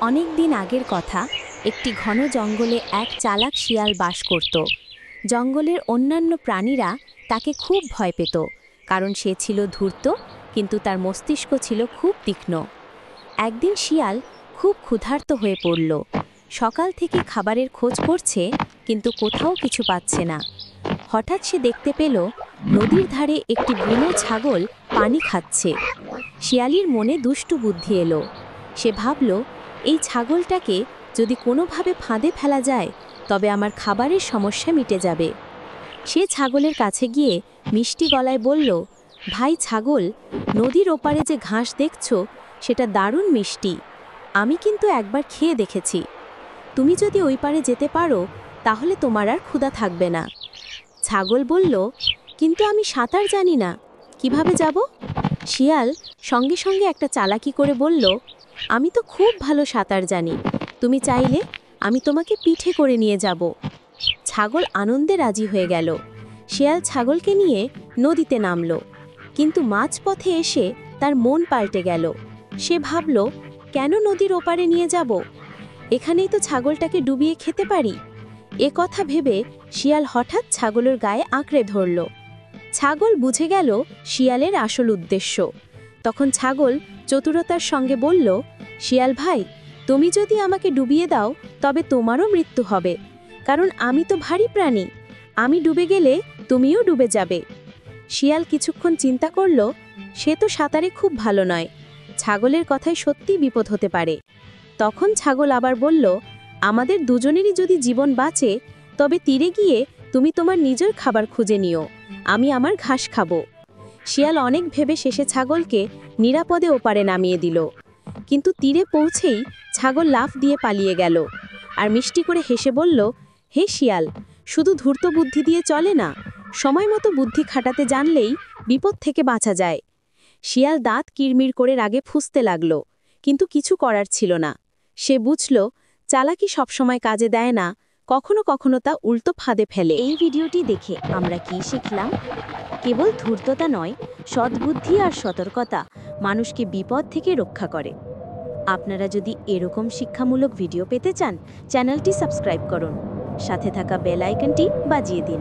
অনেক দিন আগের কথা। একটি ঘন জঙ্গলে এক চালাক শিয়াল বাস করত। জঙ্গলের অন্যান্য প্রাণীরা তাকে খুব ভয় পেত, কারণ সে ছিল ধূর্ত, কিন্তু তার মস্তিষ্ক ছিল খুব তীক্ষ্ণ। একদিন শিয়াল খুব ক্ষুধার্ত হয়ে পড়ল। সকাল থেকে খাবারের খোঁজ করছে, কিন্তু কোথাও কিছু পাচ্ছে না। হঠাৎ সে দেখতে পেল নদীর ধারে একটি বুনো ছাগল পানি খাচ্ছে। শিয়ালির মনে দুষ্টু বুদ্ধি এলো। সে ভাবল, এই ছাগলটাকে যদি কোনোভাবে ফাঁদে ফেলা যায়, তবে আমার খাবারের সমস্যা মিটে যাবে। সে ছাগলের কাছে গিয়ে মিষ্টি গলায় বলল, ভাই ছাগল, নদীর ওপারে যে ঘাস দেখছো সেটা দারুণ মিষ্টি। আমি কিন্তু একবার খেয়ে দেখেছি। তুমি যদি ওই পারে যেতে পারো, তাহলে তোমার আর ক্ষুধা থাকবে না। ছাগল বলল, কিন্তু আমি সাঁতার জানি না, কিভাবে যাব? শিয়াল সঙ্গে সঙ্গে একটা চালাকি করে বলল, আমি তো খুব ভালো সাঁতার জানি, তুমি চাইলে আমি তোমাকে পিঠে করে নিয়ে যাব। ছাগল আনন্দে রাজি হয়ে গেল। শিয়াল ছাগলকে নিয়ে নদীতে নামল, কিন্তু মাঝপথে এসে তার মন পাল্টে গেল। সে ভাবল, কেন নদীর ওপারে নিয়ে যাব? এখানেই তো ছাগলটাকে ডুবিয়ে খেতে পারি। এ কথা ভেবে শিয়াল হঠাৎ ছাগলের গায়ে আঁকড়ে ধরল। ছাগল বুঝে গেল শিয়ালের আসল উদ্দেশ্য। তখন ছাগল চতুরতার সঙ্গে বলল, শিয়াল ভাই, তুমি যদি আমাকে ডুবিয়ে দাও, তবে তোমারও মৃত্যু হবে, কারণ আমি তো ভারী প্রাণী। আমি ডুবে গেলে তুমিও ডুবে যাবে। শিয়াল কিছুক্ষণ চিন্তা করল, সে তো সাঁতারে খুব ভালো নয়, ছাগলের কথায় সত্যি বিপদ হতে পারে। তখন ছাগল আবার বলল, আমাদের দুজনেরই যদি জীবন বাঁচে, তবে তীরে গিয়ে তুমি তোমার নিজের খাবার খুঁজে নিও, আমি আমার ঘাস খাবো। শিয়াল অনেক ভেবে শেষে ছাগলকে নিরাপদে ওপারে নামিয়ে দিল। কিন্তু তীরে পৌঁছেই ছাগল লাফ দিয়ে পালিয়ে গেল, আর মিষ্টি করে হেসে বলল, হে শিয়াল, শুধু ধূর্ত বুদ্ধি দিয়ে চলে না, সময় মতো বুদ্ধি খাটাতে জানলেই বিপদ থেকে বাঁচা যায়। শিয়াল দাঁত কিরমির করে রাগে ফুঁসতে লাগল, কিন্তু কিছু করার ছিল না। সে বুঝল, চালাকি সবসময় কাজে দেয় না, কখনো কখনো তা উল্টো ফাঁদে ফেলে। এই ভিডিওটি দেখে আমরা কি শিখলাম? কেবল ধূর্ততা নয়, সদ্বুদ্ধি আর সতর্কতা মানুষকে বিপদ থেকে রক্ষা করে। আপনারা যদি এরকম শিক্ষামূলক ভিডিও পেতে চান, চ্যানেলটি সাবস্ক্রাইব করুন, সাথে থাকা বেল আইকনটি বাজিয়ে দিন।